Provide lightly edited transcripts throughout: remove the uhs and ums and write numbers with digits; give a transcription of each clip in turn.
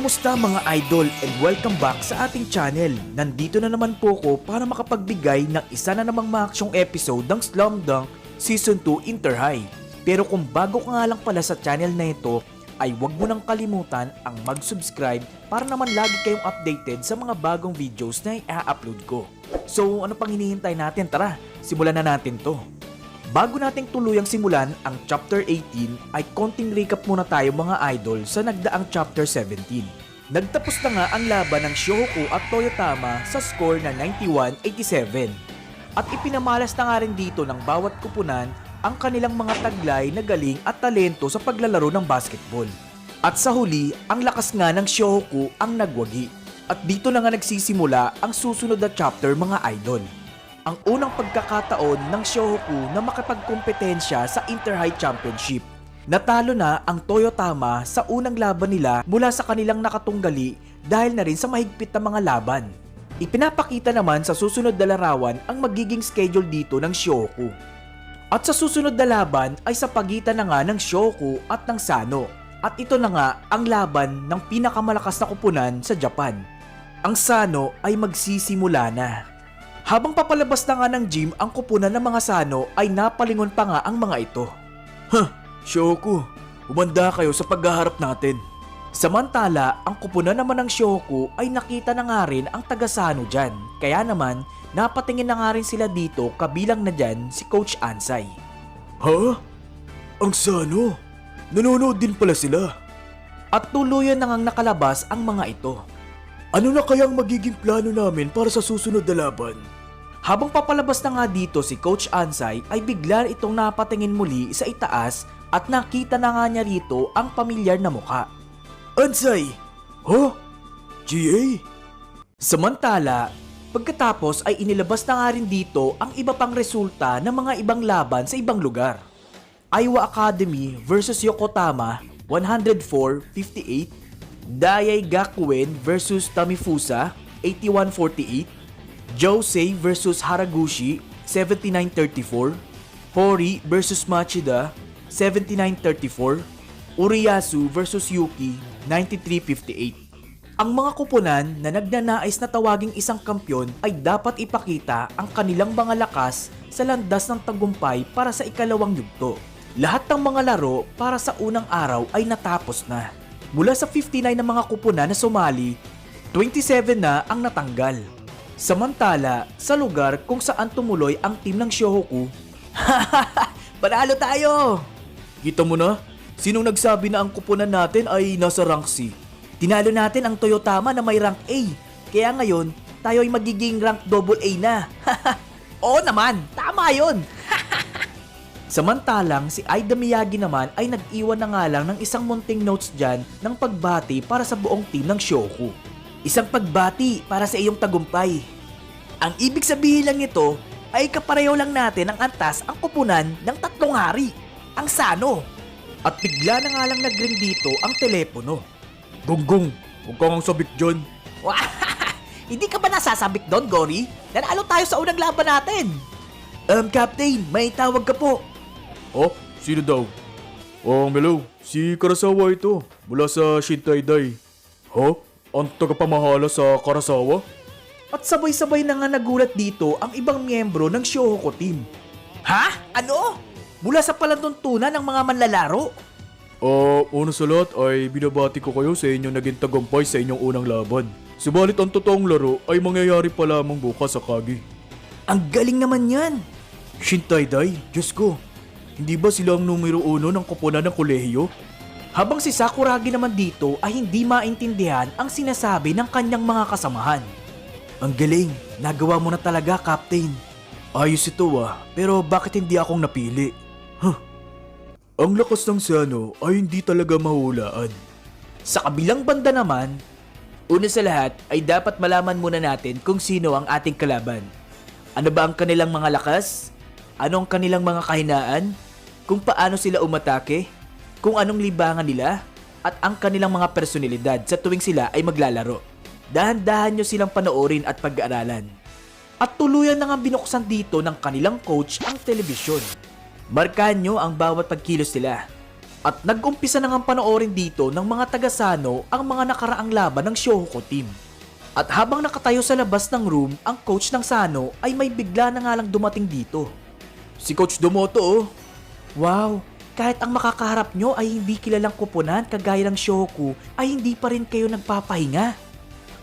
Kamusta mga idol and welcome back sa ating channel. Nandito na naman po ko para makapagbigay ng isa na namang maaksyong episode ng Slam Dunk Season 2 Inter High. Pero kung bago ka nga lang pala sa channel na ito, ay huwag mo nang kalimutan ang mag-subscribe para naman lagi kayong updated sa mga bagong videos na i-upload ko. So ano pang hinihintay natin? Tara, simulan na natin to. Bago nating tuluyang simulan ang Chapter 18 ay konting recap muna tayo mga idol sa nagdaang Chapter 17. Nagtapos na nga ang laban ng Shohoku at Toyotama sa score na 91-87. At ipinamalas na nga rin dito ng bawat kupunan ang kanilang mga taglay na galing at talento sa paglalaro ng basketball. At sa huli, ang lakas nga ng Shohoku ang nagwagi. At dito na nga nagsisimula ang susunod na chapter mga idol. Ang unang pagkakataon ng Shohoku na makipagkompetensya sa Inter-High Championship. Natalo na ang Toyotama sa unang laban nila mula sa kanilang nakatunggali dahil na rin sa mahigpit na mga laban. Ipinapakita naman sa susunod na larawan ang magiging schedule dito ng Shohoku. At sa susunod na laban ay sa pagitan na nga ng Shohoku at ng Sano. At ito na nga ang laban ng pinakamalakas na kupunan sa Japan. Ang Sano ay magsisimula na. Habang papalabas na nga ng gym ang kupunan ng mga Sano ay napalingon pa nga ang mga ito. Shohoku, umanda kayo sa paghaharap natin. Samantala, ang kupunan naman ng Shohoku ay nakita na nga rin ang taga Sano dyan. Kaya naman, napatingin na nga rin sila dito kabilang na dyan si Coach Ansay. Ha? Ang Sano? Nanonood din pala sila. At tuluyan na ngang nakalabas ang mga ito. Ano na kayang magiging plano namin para sa susunod na laban? Habang papalabas na nga dito si Coach Ansay ay bigla itong napatingin muli sa itaas at nakita na nga niya rito ang pamilyar na muka. Ansay! Huh? GA? Samantala, pagkatapos ay inilabas na nga rin dito ang iba pang resulta ng mga ibang laban sa ibang lugar. Aiwa Academy vs Yokohama 104-58. Dayay Gakuen vs Tamifusa 81-48, Josei vs Haraguchi 79-34, Hori vs Machida 79-34, Uriyasu vs Yuki 93-58. Ang mga kupunan na nagnanais na tawaging isang kampyon ay dapat ipakita ang kanilang mga lakas sa landas ng tagumpay para sa ikalawang yugto. Lahat ng mga laro para sa unang araw ay natapos na. Mula sa 59 na mga kupunan na sumali, 27 na ang natanggal. Samantala, sa lugar kung saan tumuloy ang team ng Shohoku, panalo tayo! Kita mo na, sinong nagsabi na ang kupunan natin ay nasa rank C? Tinalo natin ang Toyotama na may rank A, kaya ngayon tayo ay magiging rank AA na. Oo naman, tama yon. Samantalang si Aida Miyagi naman ay nag-iwan na nga lang ng isang munting notes dyan ng pagbati para sa buong team ng Shohoku. Isang pagbati para sa iyong tagumpay. Ang ibig sabihin lang nito ay kapareho lang natin ang antas ang kupunan ng tatlong hari, ang Sano. At bigla na nga lang nag-ring dito ang telepono. Gonggong, huwag kang sabik dyan. Hindi ka ba nasasabik doon, Gory? Nanalo tayo sa unang laban natin. Captain, may tawag ka po. Oh, sino daw? Hello, si Karasawa ito, mula sa Shintai Dai. Ang tagapamahala sa Karasawa? At sabay-sabay na nga nagulat dito ang ibang miyembro ng Shohoku team. Ha? Ano? Mula sa palantuntunan ng mga manlalaro? Una sa lahat ay binabati ko kayo sa inyong naging tagumpay sa inyong unang laban. Subalit ang totoong laro ay mangyayari pa lamang bukas sa Kagi. Ang galing naman yan! Shintai Dai, Diyos ko. Hindi ba sila ang numero 1 ng kupunan ng kolehiyo? Habang si Sakuragi naman dito ay hindi maintindihan ang sinasabi ng kanyang mga kasamahan. Ang galing, nagawa mo na talaga, Captain. Ayos ito pero bakit hindi akong napili? Ang lakas ng Sano ay hindi talaga mahulaan. Sa kabilang banda naman, una sa lahat ay dapat malaman muna natin kung sino ang ating kalaban. Ano ba ang kanilang mga lakas? Ano ang kanilang mga kahinaan? Kung paano sila umatake? Kung anong libangan nila? At ang kanilang mga personalidad sa tuwing sila ay maglalaro. Dahan-dahan nyo silang panoorin at pag-aaralan. At tuluyan na nga binuksan dito ng kanilang coach ang telebisyon. Markahan nyo ang bawat pagkilos nila. At nag-umpisa na nga panoorin dito ng mga taga Sano ang mga nakaraang laban ng Shohoku team. At habang nakatayo sa labas ng room, ang coach ng Sano ay may bigla na nga lang dumating dito. Si Coach Domoto oh. Wow, kahit ang makakaharap nyo ay hindi kilalang koponan kagaya ng Shohoku ay hindi pa rin kayo nagpapahinga.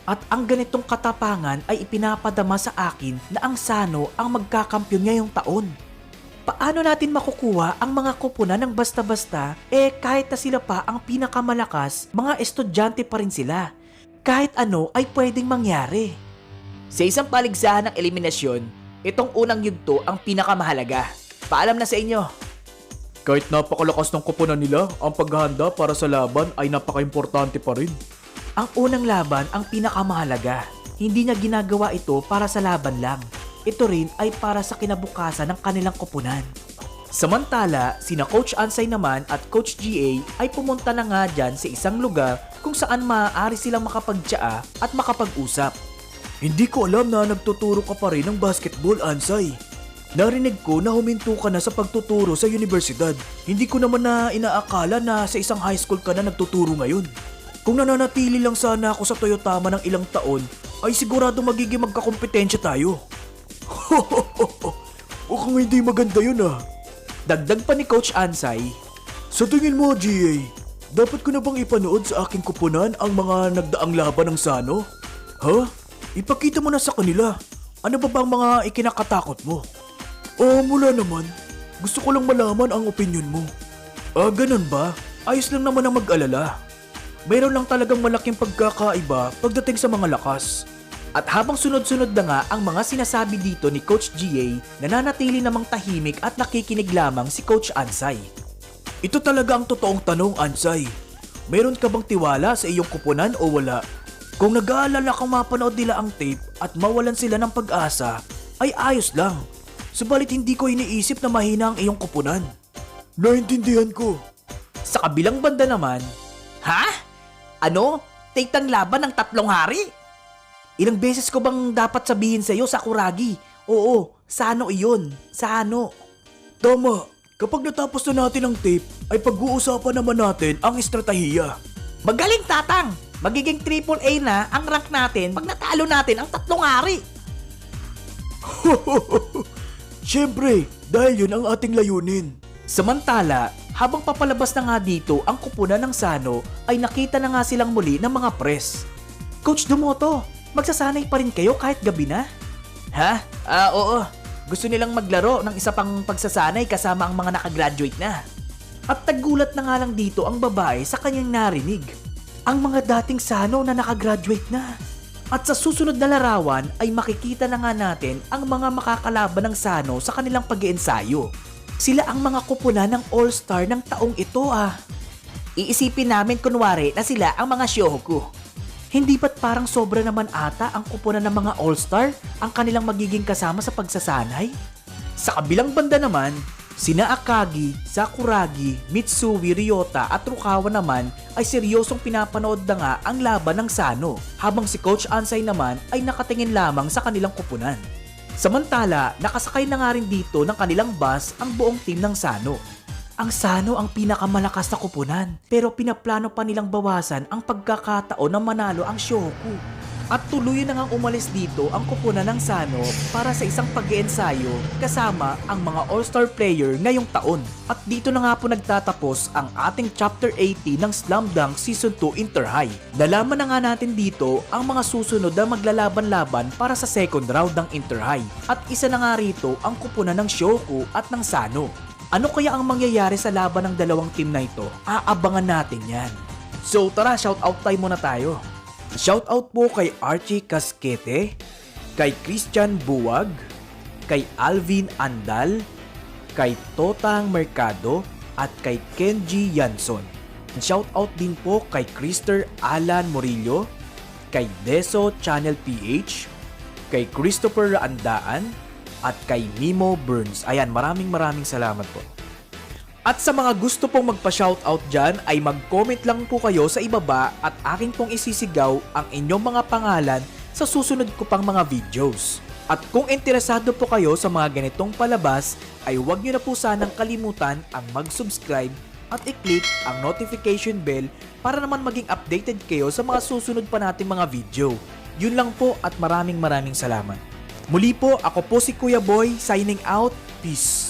At ang ganitong katapangan ay ipinapadama sa akin na ang Sano ang magkakampyon ngayong taon. Paano natin makukuha ang mga koponan ng basta-basta kahit na sila pa ang pinakamalakas, mga estudyante pa rin sila. Kahit ano ay pwedeng mangyari. Sa isang paligsahan ng eliminasyon, itong unang yugto ang pinakamahalaga. Paalam na sa inyo. Kahit napakalakas ng koponan nila, ang paghahanda para sa laban ay napaka-importante pa rin. Ang unang laban ang pinakamahalaga. Hindi niya ginagawa ito para sa laban lang. Ito rin ay para sa kinabukasan ng kanilang koponan. Samantala, sina Coach Ansay naman at Coach GA ay pumunta na nga dyan sa isang lugar kung saan maaari silang makapagtsaa at makapag-usap. Hindi ko alam na nagtuturo ka pa rin ng basketball, Ansay. Narinig ko na huminto ka na sa pagtuturo sa universidad. Hindi ko naman na inaakala na sa isang high school ka na nagtuturo ngayon. Kung nananatili lang sana ako sa Toyotama ng ilang taon, ay sigurado magiging magkakompetensya tayo. Mukhang hindi maganda yun ah. Dagdag pa ni Coach Ansay. Sa tingin mo, GA, dapat ko na bang ipanood sa aking kupunan ang mga nagdaang laban ng Sano? Ha? Ipakita mo na sa kanila. Ano ba bang mga ikinakatakot mo? Mula naman. Gusto ko lang malaman ang opinion mo. Ganun ba? Ayos lang naman ang mag-alala. Mayroon lang talagang malaking pagkakaiba pagdating sa mga lakas. At habang sunod-sunod na nga ang mga sinasabi dito ni Coach GA, nananatili namang tahimik at nakikinig lamang si Coach Ansay. Ito talaga ang totoong tanong, Ansay. Meron ka bang tiwala sa iyong kupunan o wala? Kung nag-aalala kang mapanood nila ang tape at mawalan sila ng pag-asa, ay ayos lang. Subalit hindi ko iniisip na mahina ang iyong kupunan. Naintindihan ko. Sa kabilang banda naman, Ha? Ano? Take ang laban ng 3 hari? ilang beses ko bang dapat sabihin sa iyo, Sakuragi? Oo, Sano iyon. Sano. Tama. Kapag natapos na natin ang tape, ay pag-uusapan naman natin ang estratehiya. Magaling, Tatang! Magiging AAA na ang rank natin pag natalo natin ang 3 hari. Siyempre, dahil yun ang ating layunin. Samantala, habang papalabas na nga dito ang kupunan ng Sano, ay nakita na nga silang muli ng mga press. Coach Domoto, magsasanay pa rin kayo kahit gabi na? Ha? Oo. Gusto nilang maglaro ng isa pang pagsasanay kasama ang mga nakagraduate na. At tagulat na nga lang dito ang babae sa kanyang narinig. Ang mga dating Sano na nakagraduate na. At sa susunod na larawan ay makikita na nga natin ang mga makakalaban ng Sano sa kanilang pag-iensayo. Sila ang mga kupunan ng All-Star ng taong ito ah. Iisipin namin kunwari na sila ang mga Shohoku. Hindi ba't parang sobra naman ata ang kupunan ng mga All-Star ang kanilang magiging kasama sa pagsasanay? Sa kabilang banda naman, sina Akagi, Sakuragi, Mitsui, Ryota at Rukawa naman ay seryosong pinapanood na nga ang laban ng Sano, habang si Coach Ansay naman ay nakatingin lamang sa kanilang kupunan. Samantala, nakasakay na nga rin dito ng kanilang bus ang buong team ng Sano. Ang Sano ang pinakamalakas na kupunan, pero pinaplano pa nilang bawasan ang pagkakataon na manalo ang Shohoku. At tuluyan na ngang umalis dito ang kupunan ng Sano para sa isang pag-iensayo kasama ang mga All-Star player ngayong taon. At dito na nga po nagtatapos ang ating Chapter 80 ng Slam Dunk Season 2 Inter-High. Nalaman na nga natin dito ang mga susunod na maglalaban-laban para sa second round ng Inter-High. At isa na nga rito ang kupunan ng Shohoku at ng Sano. Ano kaya ang mangyayari sa laban ng dalawang team na ito? Aabangan natin yan. So tara, shoutout time muna tayo. Shoutout po kay Archie Casquete, kay Christian Buwag, kay Alvin Andal, kay Totang Mercado, at kay Kenji Yanson. Shoutout din po kay Krister Alan Murillo, kay Deso Channel PH, kay Christopher Andaan, at kay Mimo Burns. Ayan, maraming salamat po. At sa mga gusto pong magpa-shoutout dyan ay mag-comment lang po kayo sa ibaba at akin pong isisigaw ang inyong mga pangalan sa susunod ko pang mga videos. At kung interesado po kayo sa mga ganitong palabas ay huwag nyo na po sanang kalimutan ang mag-subscribe at i-click ang notification bell para naman maging updated kayo sa mga susunod pa nating mga video. Yun lang po at maraming salamat. Muli po, ako po si Kuya Boy, signing out. Peace.